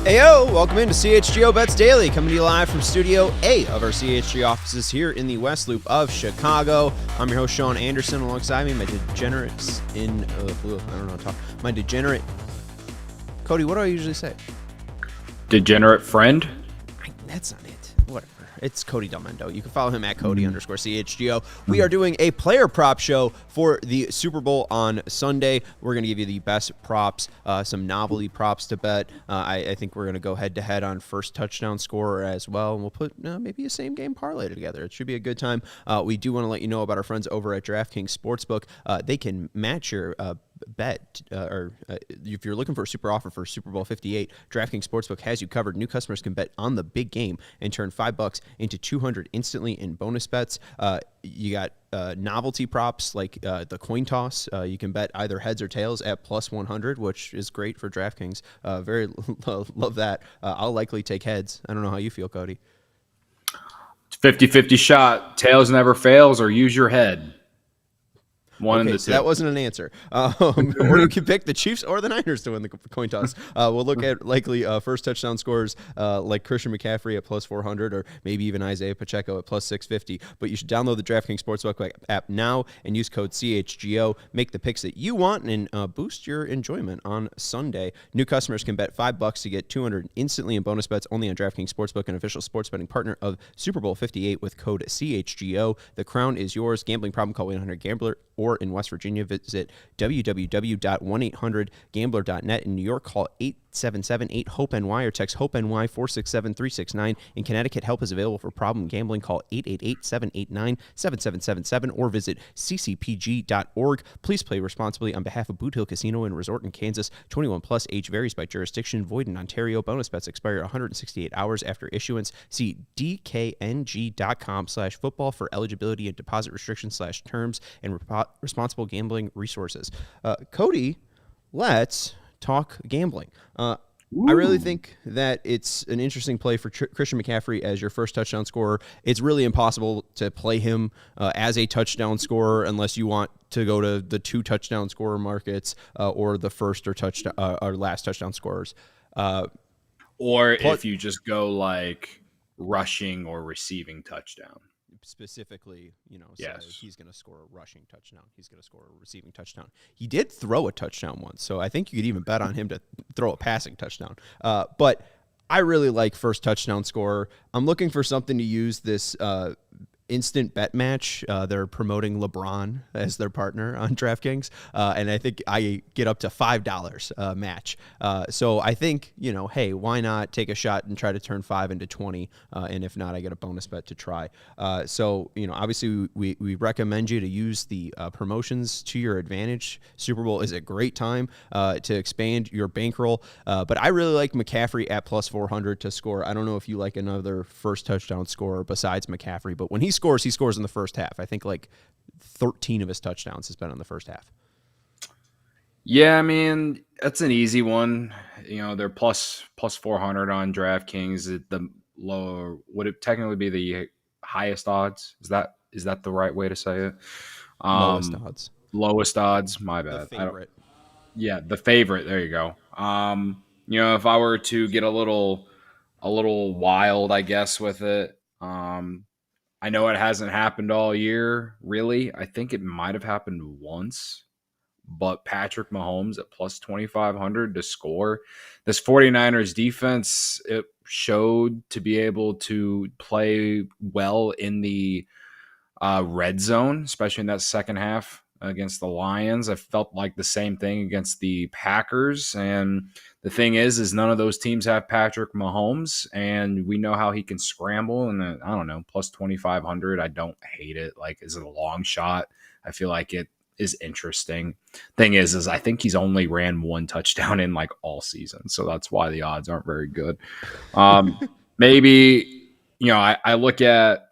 Heyo, welcome into CHGO Bets Daily, coming to you live from Studio A of our CHG offices here in the West Loop of Chicago. I'm your host, Sean Anderson. Alongside me, my degenerates in, my degenerate, Cody, what do I usually say? Degenerate friend? That's not it. Whatever. It's Cody Delmendo. You can follow him at Cody_CHGO. We are doing a player prop show for the Super Bowl on Sunday. We're going to give you the best props, some novelty props to bet. I think we're going to go head-to-head on first touchdown scorer as well, and we'll put maybe a same game parlay together. It should be a good time. We do want to let you know about our friends over at DraftKings Sportsbook. They can match your bet, if you're looking for a super offer for Super Bowl 58, DraftKings Sportsbook has you covered. New customers can bet on the big game and turn $5 into $200 instantly in bonus bets. You got novelty props like the coin toss. You can bet either heads or tails at plus 100, which is great for DraftKings. Very love that. I'll likely take heads. I don't know how you feel, Cody. It's 50-50 shot. Tails never fails, or use your head. Okay, so that wasn't an answer. Or you can pick the Chiefs or the Niners to win the coin toss. We'll look at likely first touchdown scorers like Christian McCaffrey at plus 400, or maybe even Isaiah Pacheco at plus 650. But you should download the DraftKings Sportsbook app now and use code CHGO. Make the picks that you want and boost your enjoyment on Sunday. New customers can bet $5 to get $200 instantly in bonus bets only on DraftKings Sportsbook, an official sports betting partner of Super Bowl 58 with code CHGO. The crown is yours. Gambling problem? Call 1-800-GAMBLER. Or in West Virginia, visit www.1800gambler.net. In New York, call 877-8-HOPE-NY or text HOPE-NY 467-369. In Connecticut, help is available for problem gambling. Call 888-789-7777 or visit ccpg.org. Please play responsibly on behalf of Boot Hill Casino and Resort in Kansas. 21 plus, age varies by jurisdiction. Void in Ontario. Bonus bets expire 168 hours after issuance. See dkng.com/football for eligibility and deposit restrictions/terms and responsible gambling resources. Cody, let's talk gambling. I really think that it's an interesting play for Christian McCaffrey as your first touchdown scorer. It's really impossible to play him as a touchdown scorer unless you want to go to the 2 touchdown scorer markets or the first or last touchdown scorers. Or if you just go like rushing or receiving touchdown. Specifically, yes. So he's going to score a rushing touchdown. He's going to score a receiving touchdown. He did throw a touchdown once, so I think you could even bet on him to throw a passing touchdown. But I really like first touchdown scorer. I'm looking for something to use this instant bet match. They're promoting LeBron as their partner on DraftKings, and I think I get up to $5 match. So I think, hey, why not take a shot and try to turn 5 into 20, and if not, I get a bonus bet to try. So obviously we recommend you to use the promotions to your advantage. Super Bowl is a great time to expand your bankroll, but I really like McCaffrey at plus 400 to score. I don't know if you like another first touchdown scorer besides McCaffrey, but when he scores in the first half. I think like 13 of his touchdowns has been in the first half. Yeah, I mean, that's an easy one. They're plus 400 on DraftKings. The lower, would it technically be the highest odds? Is that the right way to say it? Lowest odds. My bad. The favorite. The favorite. There you go. If I were to get a little wild, I guess, with it, I know it hasn't happened all year, really. I think it might have happened once. But Patrick Mahomes at plus 2,500 to score. This 49ers defense, it showed to be able to play well in the red zone, especially in that second half against the Lions. I felt like the same thing against the Packers. And the thing is none of those teams have Patrick Mahomes, and we know how he can scramble. And I don't know, plus 2,500. I don't hate it. Like, is it a long shot? I feel like it is interesting. Thing is I think he's only ran 1 touchdown in like all season. So that's why the odds aren't very good. Maybe, I look at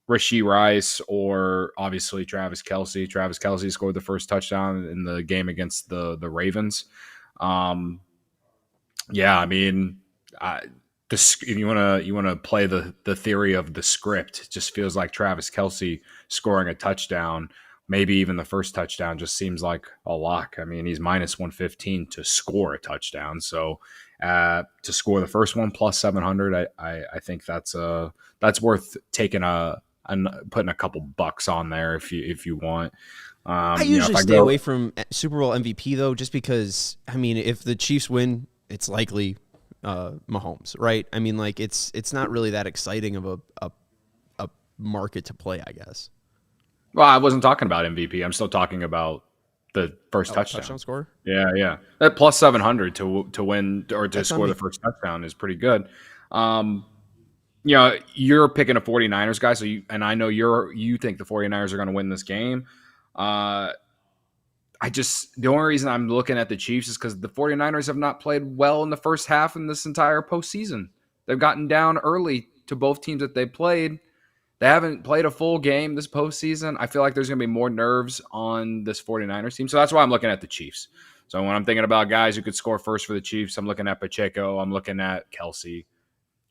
Rashee Rice or obviously Travis Kelce. Travis Kelce scored the first touchdown in the game against the Ravens. I mean, you want to play the theory of the script. It just feels like Travis Kelce scoring a touchdown maybe even the first touchdown just seems like a lock. I mean, he's minus 115 to score a touchdown. So to score the first one plus 700, I think that's worth taking and putting a couple bucks on there if you want. I usually stay away from Super Bowl MVP though, just because I mean, if the Chiefs win, it's likely Mahomes, right? I mean, like it's not really that exciting of a market to play, I guess. Well, I wasn't talking about MVP. I'm still talking about the first touchdown score. Yeah. That plus 700 to win or to score the first touchdown is pretty good. You're picking a 49ers guy, so I know you think the 49ers are going to win this game. The only reason I'm looking at the Chiefs is because the 49ers have not played well in the first half in this entire postseason. They've gotten down early to both teams that they played. They haven't played a full game this postseason. I feel like there's going to be more nerves on this 49ers team. So that's why I'm looking at the Chiefs. So when I'm thinking about guys who could score first for the Chiefs, I'm looking at Pacheco. I'm looking at Kelsey.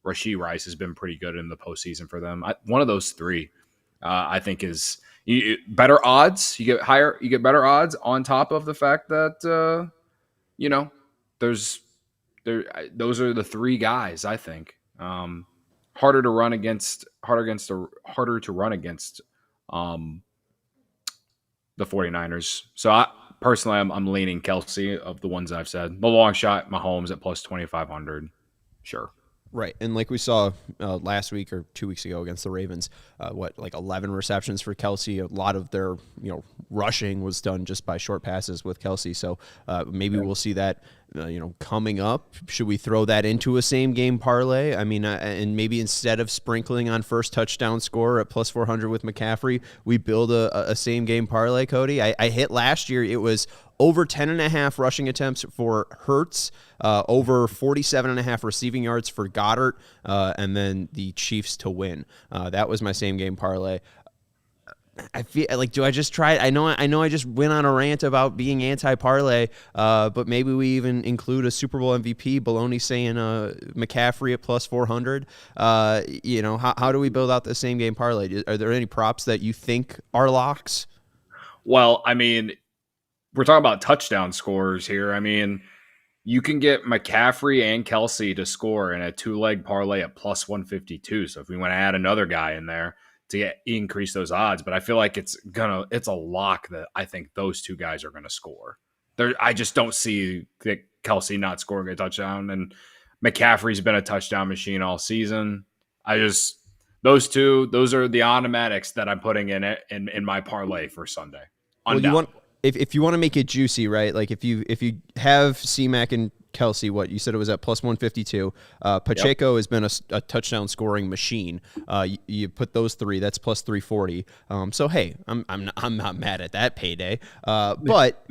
Rashee Rice has been pretty good in the postseason for them. One of those three, I think, is better odds. You get better odds on top of the fact that those are the three guys. I think harder to run against the 49ers. So I'm leaning Kelsey of the ones I've said. The long shot, Mahomes at plus 2,500. Sure. Right, and like we saw last week or 2 weeks ago against the Ravens, 11 receptions for Kelsey. A lot of their rushing was done just by short passes with Kelsey. So maybe we'll see that coming up. Should we throw that into a same game parlay? I mean, and maybe instead of sprinkling on first touchdown score at plus 400 with McCaffrey, we build a same game parlay. Cody, I hit last year. It was over 10.5 rushing attempts for Hurts, over 47.5 receiving yards for Goddard, and then the Chiefs to win. That was my same game parlay. I feel like, do I just try it? I know I just went on a rant about being anti-parlay, but maybe we even include a Super Bowl MVP. Baloney saying McCaffrey at plus 400. How do we build out the same game parlay? Are there any props that you think are locks? Well, I mean, we're talking about touchdown scorers here. I mean, you can get McCaffrey and Kelsey to score in a 2-leg parlay at plus 152. So if we want to add another guy in there to increase those odds, but I feel like it's a lock that I think those two guys are going to score. I just don't see Kelsey not scoring a touchdown, and McCaffrey's been a touchdown machine all season. Those are the automatics that I'm putting in my parlay for Sunday. Well, if you want to make it juicy, right? Like if you have C-Mac and Kelsey, what you said it was at plus 152. Pacheco has been a touchdown scoring machine. You put those three, that's plus 340. So hey, I'm not mad at that payday. But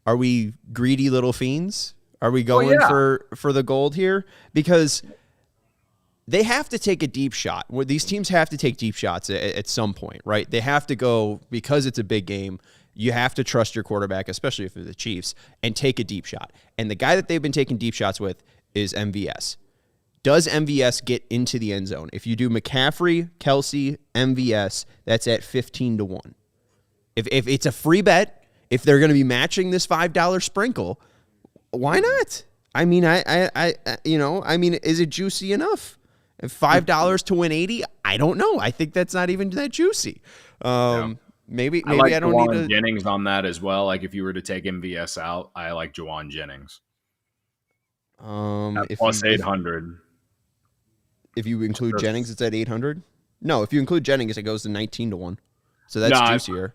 are we greedy little fiends? Are we going for the gold here? Because they have to take a deep shot. These teams have to take deep shots at some point, right? They have to go, because it's a big game, you have to trust your quarterback, especially if it's the Chiefs, and take a deep shot. And the guy that they've been taking deep shots with is MVS. Does MVS get into the end zone? If you do McCaffrey, Kelsey, MVS, that's at 15-1. If it's a free bet, if they're going to be matching this $5 sprinkle, why not? I mean, is it juicy enough? $5 to win 80? I don't know. I think that's not even that juicy. Maybe I don't need to. Jennings on that as well. Like if you were to take MVS out, I like Juwan Jennings. At plus 800. If you include Jennings, it's at 800. No, if you include Jennings, it goes to 19-1. So that's juicier.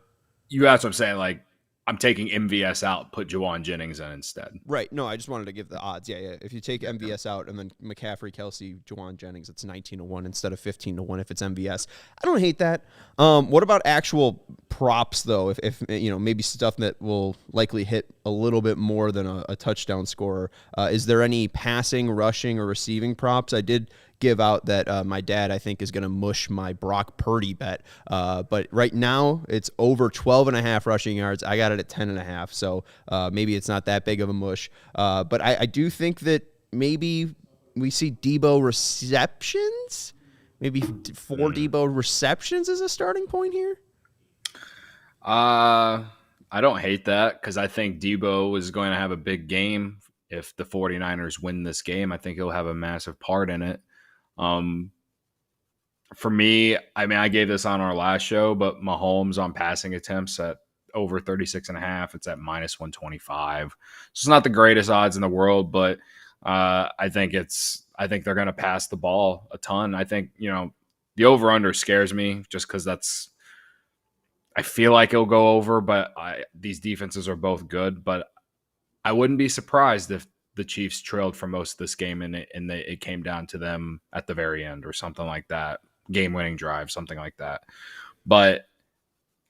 That's what I'm saying. Like I'm taking MVS out, put Juwan Jennings in instead. Right. No, I just wanted to give the odds. Yeah. If you take MVS out and then McCaffrey, Kelsey, Juwan Jennings, it's 19-1 instead of 15-1 if it's MVS. I don't hate that. What about actual props though? If maybe stuff that will likely hit a little bit more than a touchdown scorer. Is there any passing, rushing, or receiving props? I did give out that my dad, I think, is going to mush my Brock Purdy bet. But right now, it's over 12.5 rushing yards. I got it at 10.5, so maybe it's not that big of a mush. But I do think that maybe we see Debo receptions. Maybe 4 Debo receptions as a starting point here. I don't hate that because I think Debo is going to have a big game. If the 49ers win this game, I think he'll have a massive part in it. Um, for me, I mean, I gave this on our last show, but Mahomes on passing attempts at over 36.5, it's at minus 125. So it's not the greatest odds in the world, but I think they're going to pass the ball a ton. I think, the over under scares me just because I feel like it'll go over, but these defenses are both good. But I wouldn't be surprised if the Chiefs trailed for most of this game and it came down to them at the very end or something like that. Game-winning drive, something like that. But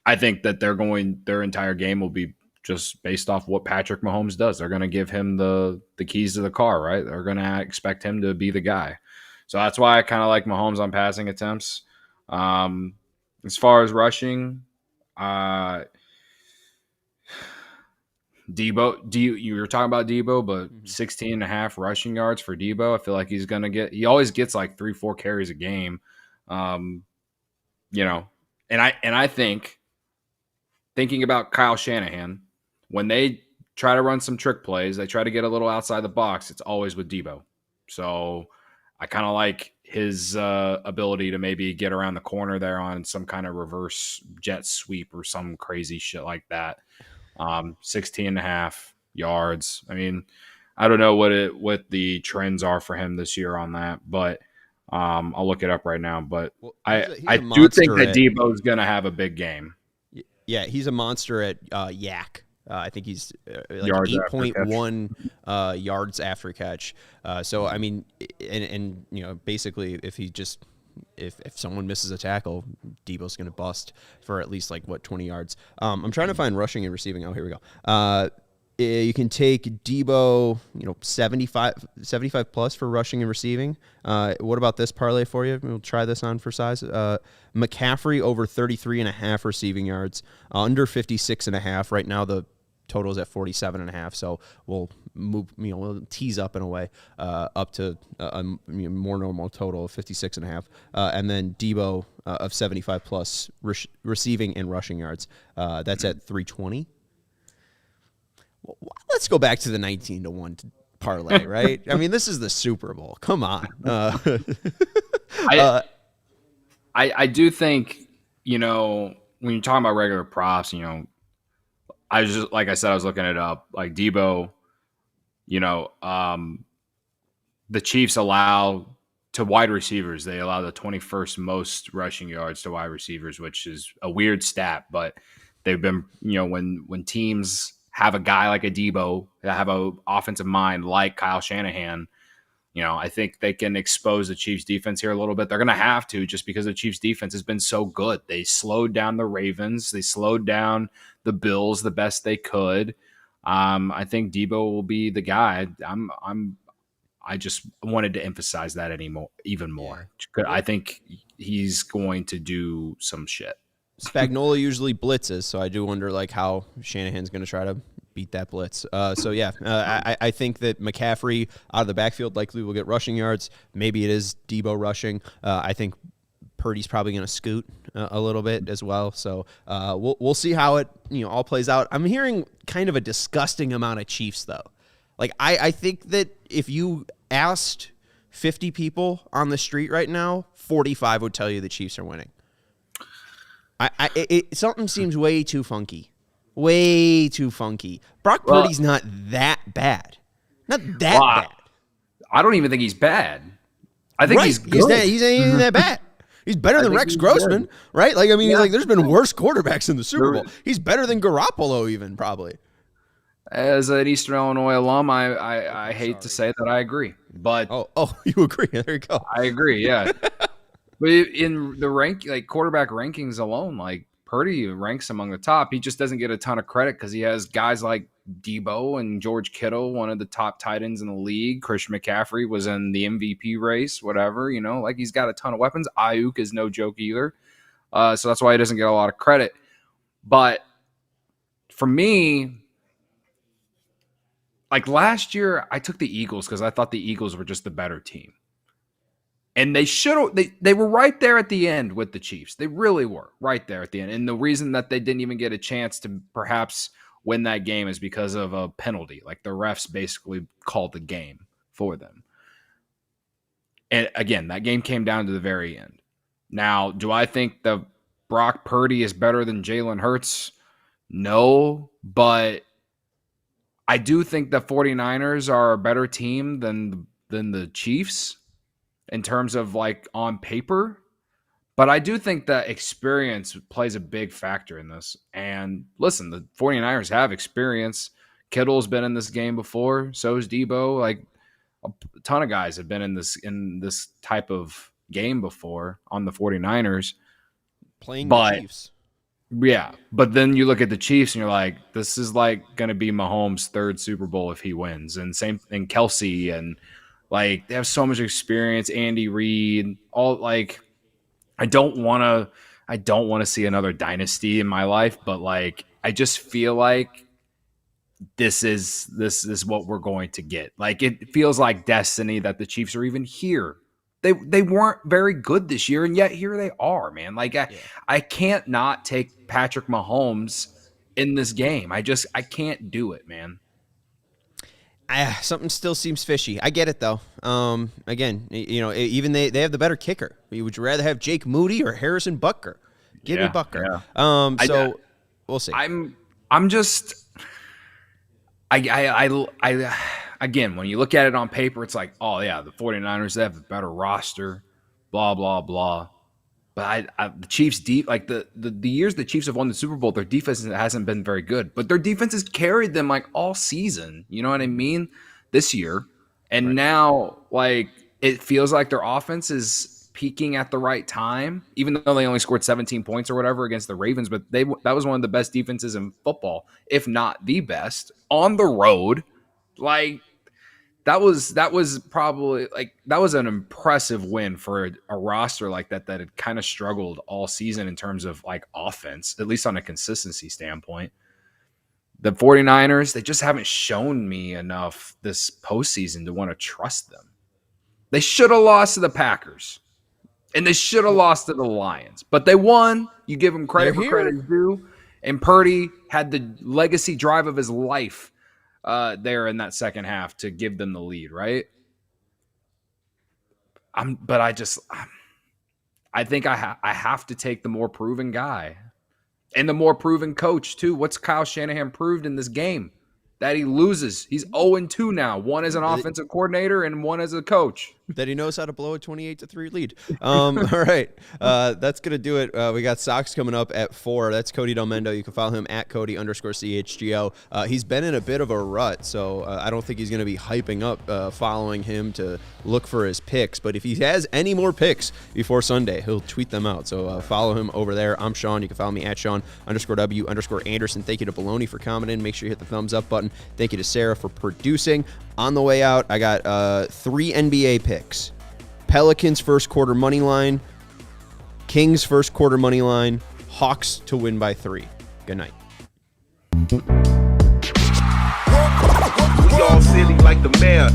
I think that their entire game will be just based off what Patrick Mahomes does. They're going to give him the keys to the car, right? They're going to expect him to be the guy. So that's why I kind of like Mahomes on passing attempts. As far as rushing, Debo, you were talking about Debo, but 16 and a half rushing yards for Debo. I feel like he always gets like 3-4 carries a game. Um, and I think thinking about Kyle Shanahan, when they try to run some trick plays, they try to get a little outside the box. It's always with Debo. So I kind of like his ability to maybe get around the corner there on some kind of reverse jet sweep or some crazy shit like that. 16 and a half yards. I mean, I don't know what the trends are for him this year on that, but I'll look it up right now. But I do think that Debo is going to have a big game. Yeah, he's a monster at yak. I think he's like 8.1 yards after catch. So I mean, and basically, if someone misses a tackle, Debo's going to bust for at least 20 yards. I'm trying to find rushing and receiving. Oh, here we go. You can take Debo, 75 plus for rushing and receiving. What about this parlay for you? We'll try this on for size. McCaffrey over 33.5 receiving yards, under 56.5. Right now the total is at 47.5. So we'll move, we'll tease up in a way up to a more normal total of 56.5. And then Debo of 75 plus receiving and rushing yards. That's at 320. Well, let's go back to the 19-1 parlay, right? I mean, this is the Super Bowl. Come on. I do think, when you're talking about regular props, I was just, like I said, I was looking it up. Like Debo, the Chiefs allow to wide receivers, they allow the 21st most rushing yards to wide receivers, which is a weird stat, but they've been, when teams have a guy like a Debo, that have an offensive mind like Kyle Shanahan, I think they can expose the Chiefs defense here a little bit. They're going to have to, just because the Chiefs defense has been so good. They slowed down the Ravens. They slowed down the Bills the best they could. I think Debo will be the guy. I just wanted to emphasize that even more. Yeah. I think he's going to do some shit. Spagnuolo usually blitzes, so I do wonder how Shanahan's going to try to beat that blitz. I think that McCaffrey out of the backfield likely will get rushing yards. Maybe it is Debo rushing. I think Purdy's probably going to scoot a little bit as well. So we'll see how it all plays out. I'm hearing kind of a disgusting amount of Chiefs though. I think that if you asked 50 people on the street right now, 45 would tell you the Chiefs are winning. Something seems way too funky. Way too funky. Brock Purdy's not that bad. Not that bad. I don't even think he's bad. I think he's good. He's ain't even that bad. He's better than Rex Grossman, right? There's been worse quarterbacks in the Super Bowl. He's better than Garoppolo even, probably. As an Eastern Illinois alum, I hate to say that I agree. But oh, you agree. There you go. I agree, yeah. But in the quarterback rankings alone, Purdy ranks among the top. He just doesn't get a ton of credit because he has guys like Debo and George Kittle, one of the top tight ends in the league. Christian McCaffrey was in the MVP race, whatever. He's got a ton of weapons. Ayuk is no joke either. So that's why he doesn't get a lot of credit. But for me, last year, I took the Eagles because I thought the Eagles were just the better team. And they should they were right there at the end with the Chiefs. They really were right there at the end. And the reason that they didn't even get a chance to perhaps win that game is because of a penalty. Like the refs basically called the game for them. And again, that game came down to the very end. Now, do I think the Brock Purdy is better than Jalen Hurts? No, but I do think the 49ers are a better team than the Chiefs in terms of like on paper. But I do think that experience plays a big factor in this. And listen, the 49ers have experience. Kittle's been in this game before. So is Debo. Like a ton of guys have been in this type of game before on the 49ers. Playing the Chiefs. Yeah. But then you look at the Chiefs and you're like, this is like going to be Mahomes' third Super Bowl if he wins. And same thing, Kelsey, and like they have so much experience. Andy Reid, all like I don't want to see another dynasty in my life, but like I just feel like this is what we're going to get. Like it feels like destiny that the Chiefs are even here. They weren't very good this year, and yet here they are, man. Like I can't not take Patrick Mahomes in this game. I can't do it, man. Something still seems fishy. I get it though. Again, even they have the better kicker. Would you rather have Jake Moody or Harrison Butker? Give me Butker. Yeah. We'll see. I'm just. I again, when you look at it on paper, it's like, oh yeah, the 49ers, they have a better roster, blah blah blah. But the Chiefs deep, like the years the Chiefs have won the Super Bowl, their defense hasn't been very good, but their defense has carried them like all season. You know what I mean? This year, and now like it feels like their offense is peaking at the right time, even though they only scored 17 points or whatever against the Ravens. But that was one of the best defenses in football, if not the best, on the road. Like that was probably like that was an impressive win for a roster like that had kind of struggled all season in terms of like offense, at least on a consistency standpoint. The 49ers, they just haven't shown me enough this postseason to want to trust them. They should have lost to the Packers. And they should have lost to the Lions. But they won. You give them credit for credit's due. And Purdy had the legacy drive of his life there in that second half to give them the lead, right? I think I have to take the more proven guy. And the more proven coach, too. What's Kyle Shanahan proved in this game? That he loses. He's 0-2 now. One as an offensive coordinator and one as a coach. That he knows how to blow a 28-3 lead. All right. That's going to do it. We got Sox coming up at 4. That's Cody Delmendo. You can follow him at Cody_CHGO. He's been in a bit of a rut, so I don't think he's going to be hyping up following him to look for his picks. But if he has any more picks before Sunday, he'll tweet them out. So follow him over there. I'm Sean. You can follow me at Sean_W_Anderson. Thank you to Baloney for commenting. Make sure you hit the thumbs up button. Thank you to Sarah for producing. On the way out, I got 3 NBA picks. Pelicans first quarter money line, Kings first quarter money line, Hawks to win by 3. Good night. We all silly like the mayor.